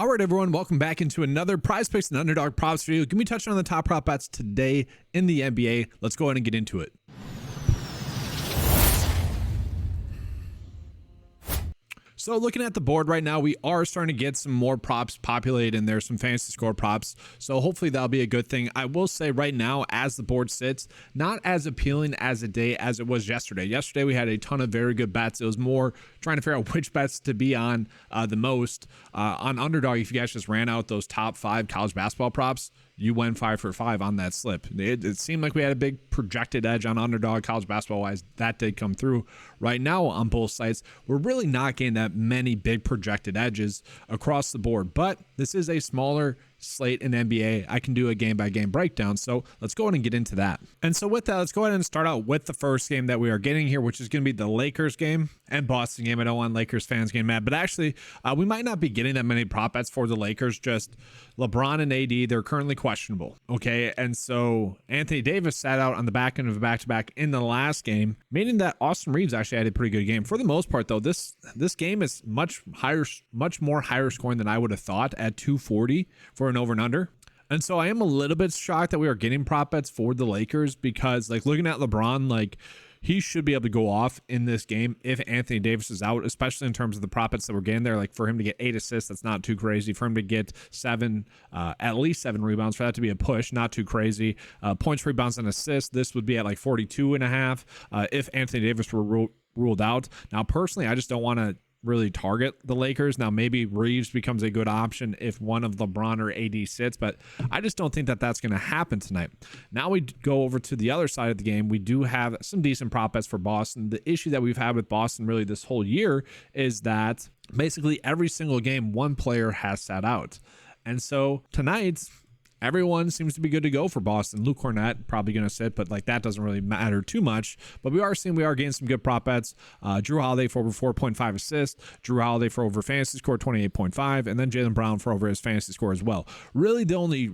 All right, everyone, welcome back into another Prize Picks and Underdog props video. Going to be touching on the top prop bets today in the NBA. Let's go ahead and get into it. So looking at the board right now, we are starting to get some more props populated in there, some fantasy score props. So hopefully that'll be a good thing. I will say right now, as the board sits, not as appealing as a day as it was yesterday. Yesterday, we had a ton of very good bets. It was more trying to figure out which bets to be on the most. On Underdog, if you guys just ran out those top 5 college basketball props, you went 5 for 5 on that slip. It seemed like we had a big projected edge on Underdog college basketball wise. That did come through. Right now on both sites, we're really not getting that many big projected edges across the board, but this is a smaller slate in NBA. I can do a game by game breakdown, so let's go ahead and get into that. And so with that, let's go ahead and start out with the first game that we are getting here, which is going to be the Lakers game and Boston game. I don't want Lakers fans getting mad, but actually we might not be getting that many prop bets for the Lakers. Just LeBron and AD, they're currently questionable, okay? And so Anthony Davis sat out on the back end of a back-to-back in the last game, meaning that Austin Reeves actually had a pretty good game. For the most part, though, this game is much more higher scoring than I would have thought at 240 for an over and under. And so I am a little bit shocked that we are getting prop bets for the Lakers, because like looking at LeBron, like he should be able to go off in this game if Anthony Davis is out, especially in terms of the prop bets that we're getting there. Like for him to get 8 assists, that's not too crazy. For him to get at least 7 rebounds, for that to be a push, not too crazy. Points, rebounds, and assists, this would be at like 42.5 if Anthony Davis were ruled out. Now, personally, I just don't want to really target the Lakers. Now, maybe Reeves becomes a good option if one of LeBron or AD sits, but I just don't think that that's going to happen tonight. Now we go over to the other side of the game. We do have some decent prop bets for Boston. The issue that we've had with Boston really this whole year is that basically every single game, one player has sat out. And so tonight, everyone seems to be good to go for Boston. Luke Cornett probably going to sit, but like that doesn't really matter too much. But we are getting some good prop bets. Drew Holiday for over 4.5 assists. Drew Holiday for over fantasy score 28.5, and then Jaylen Brown for over his fantasy score as well. Really, the only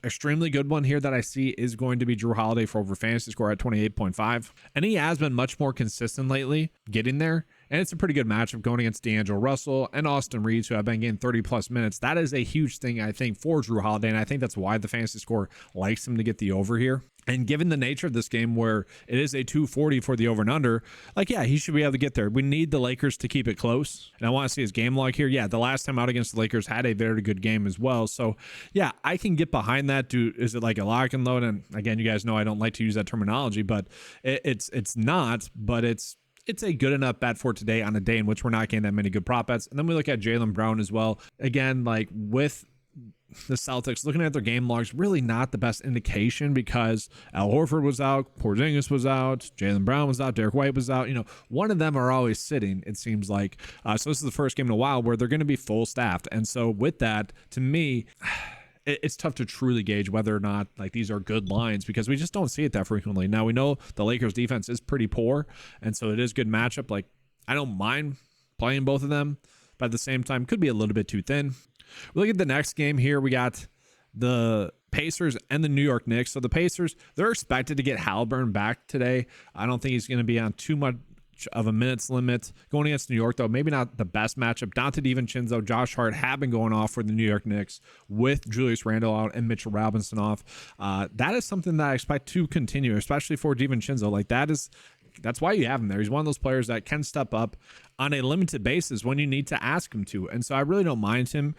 extremely good one here that I see is going to be Drew Holiday for over fantasy score at 28.5, and he has been much more consistent lately getting there. And it's a pretty good matchup going against D'Angelo Russell and Austin Reeves, who have been getting 30-plus minutes. That is a huge thing, I think, for Drew Holiday, and I think that's why the fantasy score likes him to get the over here. And given the nature of this game where it is a 240 for the over and under, like, yeah, he should be able to get there. We need the Lakers to keep it close. And I want to see his game log here. Yeah, the last time out against the Lakers had a very good game as well. So, yeah, I can get behind that. Is it like a lock and load? And again, you guys know I don't like to use that terminology, but it's not, but it's a good enough bet for today on a day in which we're not getting that many good prop bets. And then we look at Jaylen Brown as well. Again, like with the Celtics, looking at their game logs, really not the best indication, because Al Horford was out, Porzingis was out, Jaylen Brown was out, Derek White was out. You know, one of them are always sitting, it seems like. So this is the first game in a while where they're going to be full staffed. And so with that, to me, it's tough to truly gauge whether or not like these are good lines, because we just don't see it that frequently. Now we know the Lakers defense is pretty poor, and so it is a good matchup. Like I don't mind playing both of them, but at the same time could be a little bit too thin. We look at the next game here. We got the Pacers and the New York Knicks. So the Pacers, they're expected to get Halliburton back today. I don't think he's going to be on too much of a minutes limit. Going against New York, though, maybe not the best matchup. Dante DiVincenzo, Josh Hart have been going off for the New York Knicks with Julius Randle out and Mitchell Robinson off. That is something that I expect to continue, especially for DiVincenzo. Like that's why you have him there. He's one of those players that can step up on a limited basis when you need to ask him to. And so I really don't mind him.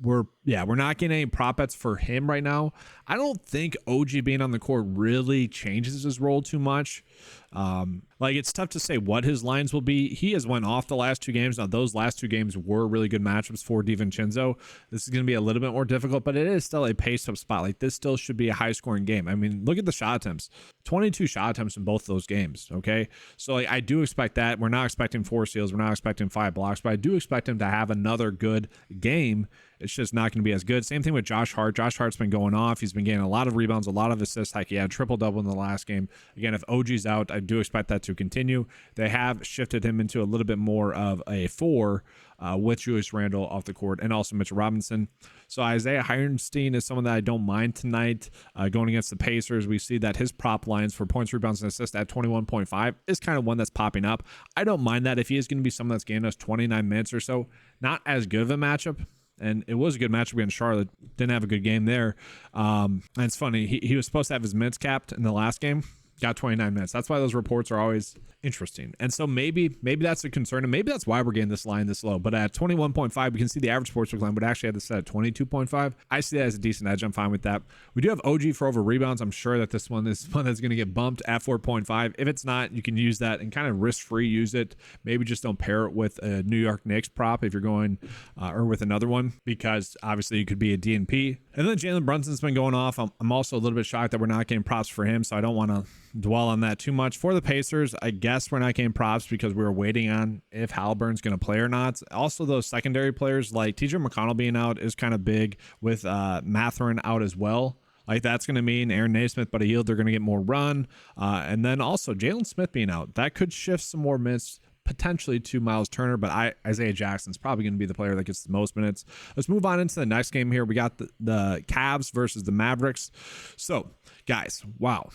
We're not getting any prop bets for him right now. I don't think OG being on the court really changes his role too much. Like it's tough to say what his lines will be. He has went off the last 2 games. Now those last 2 games were really good matchups for DiVincenzo. This is going to be a little bit more difficult, but it is still a pace up spot. Like this still should be a high scoring game. I mean, look at the shot attempts, 22 shot attempts in both of those games. Okay. So like, I do expect that. We're not expecting 4 steals. We're not expecting 5 blocks, but I do expect him to have another good game. It's just not going to be as good. Same thing with Josh Hart. Josh Hart's been going off. He's been getting a lot of rebounds, a lot of assists. Like he had triple-double in the last game. Again, if OG's out, I do expect that to continue. They have shifted him into a little bit more of a 4 with Julius Randle off the court and also Mitchell Robinson. So Isaiah Hartenstein is someone that I don't mind tonight. Going against the Pacers, we see that his prop lines for points, rebounds, and assists at 21.5 is kind of one that's popping up. I don't mind that if he is going to be someone that's getting us 29 minutes or so. Not as good of a matchup, and it was a good matchup against Charlotte. Didn't have a good game there. And it's funny, he was supposed to have his minutes capped in the last game. Got 29 minutes. That's why those reports are always interesting. And so maybe that's a concern, and maybe that's why we're getting this line this low. But at 21.5, we can see the average sportsbook line would actually have this set at 22.5. I see that as a decent edge. I'm fine with that. We do have OG for over rebounds. I'm sure that this one is one that's going to get bumped at 4.5. If it's not, you can use that and kind of risk-free use it. Maybe just don't pair it with a New York Knicks prop if you're going, or with another one, because obviously you could be a DNP. And then Jalen Brunson's been going off. I'm also a little bit shocked that we're not getting props for him, so I don't want to dwell on that too much. For the Pacers, I guess we're not getting props because we were waiting on if Halliburton's going to play or not. Also, those secondary players like TJ McConnell being out is kind of big, with Mathurin out as well. Like, that's going to mean Aaron Naismith, but Hield, they're going to get more run. And then also Jalen Smith being out, that could shift some more minutes potentially to Miles Turner, but Isaiah Jackson's probably going to be the player that gets the most minutes. Let's move on into the next game here. We got the Cavs versus the Mavericks. So, guys, wow.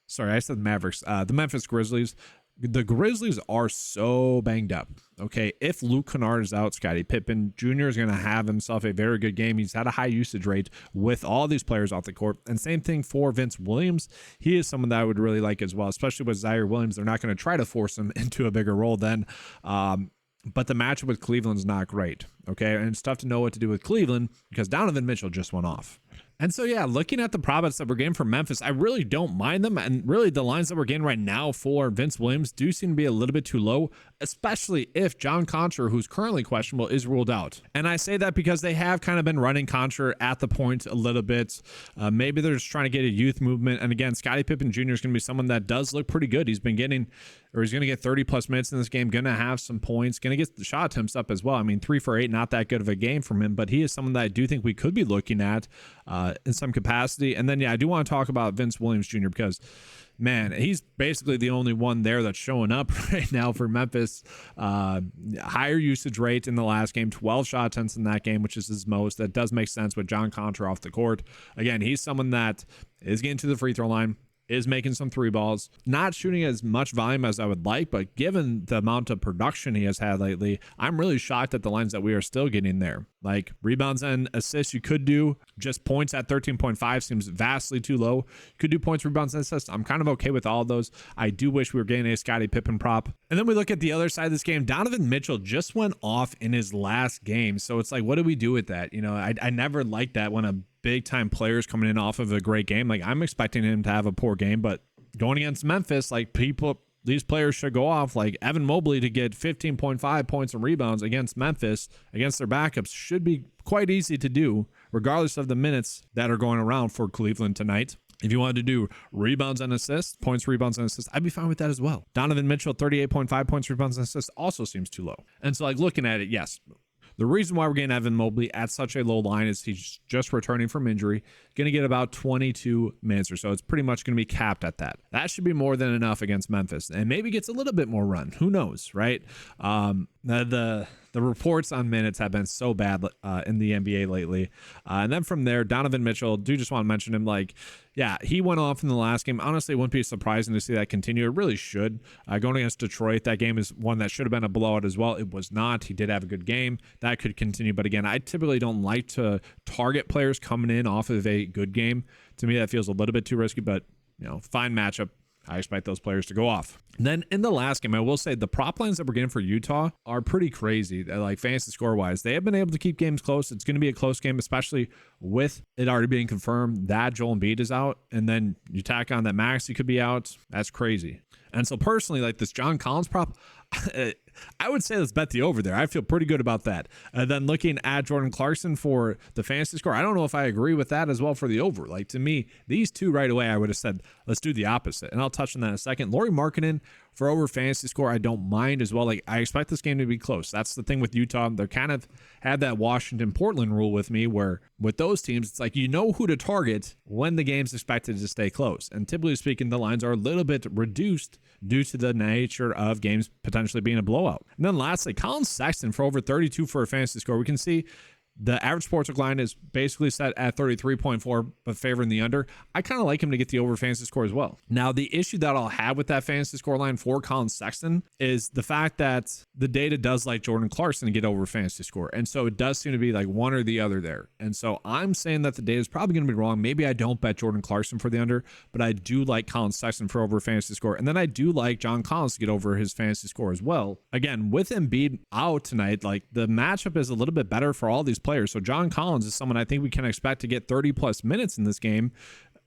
Sorry, I said Mavericks. The Memphis Grizzlies. The Grizzlies are so banged up. Okay, if Luke Kennard is out, Scottie Pippen Jr. is going to have himself a very good game. He's had a high usage rate with all these players off the court. And same thing for Vince Williams. He is someone that I would really like as well, especially with Zaire Williams. They're not going to try to force him into a bigger role then. But the matchup with Cleveland's not great. Okay, and it's tough to know what to do with Cleveland because Donovan Mitchell just went off. And so, yeah, looking at the prop bets that we're getting from Memphis, I really don't mind them. And really, the lines that we're getting right now for Vince Williams do seem to be a little bit too low, especially if John Contra, who's currently questionable, is ruled out. And I say that because they have kind of been running Contra at the point a little bit. Maybe they're just trying to get a youth movement. And again, Scottie Pippen Jr. is going to be someone that does look pretty good. He's going to get 30-plus minutes in this game, going to have some points, going to get the shot attempts up as well. I mean, 3 for 8, not that good of a game from him, but he is someone that I do think we could be looking at in some capacity. And then, yeah, I do want to talk about Vince Williams Jr. because, man, he's basically the only one there that's showing up right now for Memphis. Higher usage rate in the last game, 12 shot attempts in that game, which is his most. That does make sense with John Contra off the court. Again, he's someone that is getting to the free throw line, is making some 3 balls, not shooting as much volume as I would like, but given the amount of production he has had lately, I'm really shocked at the lines that we are still getting there. Like, rebounds and assists you could do, just points at 13.5 seems vastly too low. You could do points, rebounds, and assists. I'm kind of okay with all of those. I do wish we were getting a Scottie Pippen prop. And then we look at the other side of this game. Donovan Mitchell just went off in his last game. So it's like, what do we do with that? You know, I never liked that when a big time players coming in off of a great game. Like, I'm expecting him to have a poor game, but going against Memphis, like, these players should go off. Like, Evan Mobley to get 15.5 points and rebounds against Memphis, against their backups, should be quite easy to do, regardless of the minutes that are going around for Cleveland tonight. If you wanted to do rebounds and assists, points, rebounds, and assists, I'd be fine with that as well. Donovan Mitchell, 38.5 points, rebounds, and assists also seems too low. And so, like, looking at it, yes, the reason why we're getting Evan Mobley at such a low line is he's just returning from injury, going to get about 22 minutes or so. It's pretty much going to be capped at that. That should be more than enough against Memphis, and maybe gets a little bit more run. Who knows, right? The reports on minutes have been so bad in the NBA lately. And then from there, Donovan Mitchell, do just want to mention him. Like, yeah, he went off in the last game. Honestly, it wouldn't be surprising to see that continue. It really should. Going against Detroit, that game is one that should have been a blowout as well. It was not. He did have a good game. That could continue. But again, I typically don't like to target players coming in off of a good game. To me, that feels a little bit too risky, but, you know, fine matchup. I expect those players to go off. And then in the last game, I will say the prop lines that we're getting for Utah are pretty crazy. Like, fantasy score wise, they have been able to keep games close. It's going to be a close game, especially with it already being confirmed that Joel Embiid is out. And then you tack on that Maxey could be out. That's crazy. And so personally, like, this John Collins prop, I would say let's bet the over there. I feel pretty good about that. And then looking at Jordan Clarkson for the fantasy score, I don't know if I agree with that as well for the over. Like, to me, these two right away, I would have said, let's do the opposite. And I'll touch on that in a second. Lauri Markkanen for over fantasy score, I don't mind as well. Like, I expect this game to be close. That's the thing with Utah. They're kind of had that Washington-Portland rule with me, where with those teams, it's like, you know who to target when the game's expected to stay close. And typically speaking, the lines are a little bit reduced due to the nature of games potentially being a blowout. And then lastly, Colin Sexton for over 32 for a fantasy score. We can see The average sportsbook line is basically set at 33.4, but favoring the under. I kind of like him to get the over fantasy score as well. Now, the issue that I'll have with that fantasy score line for Colin Sexton is the fact that the data does like Jordan Clarkson to get over fantasy score. And so it does seem to be like one or the other there. And so I'm saying that the data is probably going to be wrong. Maybe I don't bet Jordan Clarkson for the under, but I do like Colin Sexton for over fantasy score. And then I do like John Collins to get over his fantasy score as well. Again, with Embiid out tonight, like the matchup is a little bit better for all these players. So John Collins is someone I think we can expect to get 30 plus minutes in this game,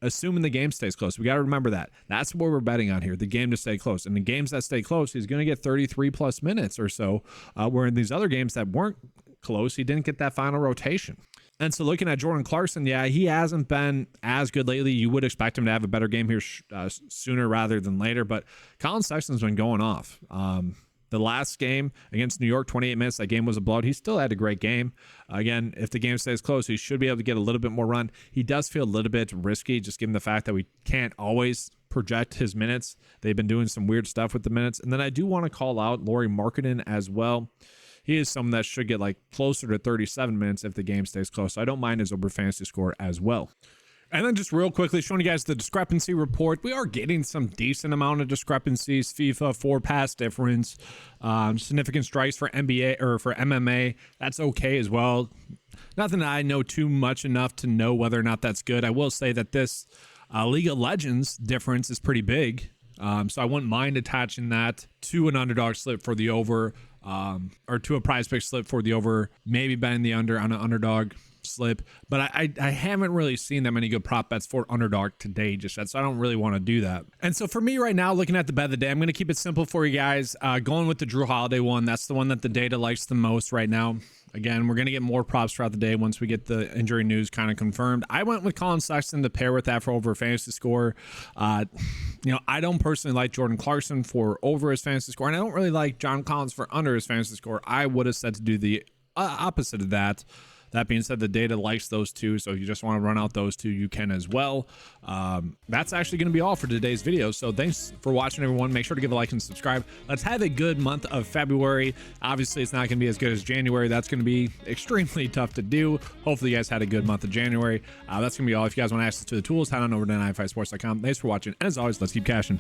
assuming the game stays close. We got to remember that. That's what we're betting on here, the game to stay close. And the games that stay close, he's going to get 33 plus minutes or so, where in these other games that weren't close, he didn't get that final rotation. And so looking at Jordan Clarkson, yeah, he hasn't been as good lately. You would expect him to have a better game here sooner rather than later, but Colin Sexton's been going off. The last game against New York, 28 minutes, that game was a blowout. He still had a great game. Again, if the game stays close, he should be able to get a little bit more run. He does feel a little bit risky, just given the fact that we can't always project his minutes. They've been doing some weird stuff with the minutes. And then I do want to call out Lauri Markkanen as well. He is someone that should get like closer to 37 minutes if the game stays close. So I don't mind his over fantasy score as well. And then just real quickly, showing you guys the discrepancy report. We are getting some decent amount of discrepancies. FIFA, 4 pass difference, significant strikes for NBA or for MMA. That's okay as well. Nothing that I know too much enough to know whether or not that's good. I will say that this League of Legends difference is pretty big. So I wouldn't mind attaching that to an underdog slip for the over, or to a prize pick slip for the over, maybe betting the under on an underdog slip, but I haven't really seen that many good prop bets for underdog today just yet, so I don't really want to do that. And so for me right now, looking at the bet of the day, I'm going to keep it simple for you guys, going with the Drew Holiday one. That's the one that the data likes the most right now. Again, we're going to get more props throughout the day once we get the injury news kind of confirmed. I went with Colin Sexton to pair with that for over fantasy score. I don't personally like Jordan Clarkson for over his fantasy score, and I don't really like John Collins for under his fantasy score. I would have said to do the opposite of that. That being said, the data likes those two, so if you just want to run out those two, you can as well. That's actually going to be all for today's video, so thanks for watching, everyone. Make sure to give a like and subscribe. Let's have a good month of February. Obviously, it's not going to be as good as January. That's going to be extremely tough to do. Hopefully, you guys had a good month of January. That's going to be all. If you guys want access to the tools, head on over to 9fivesports.com. Thanks for watching, and as always, let's keep cashing.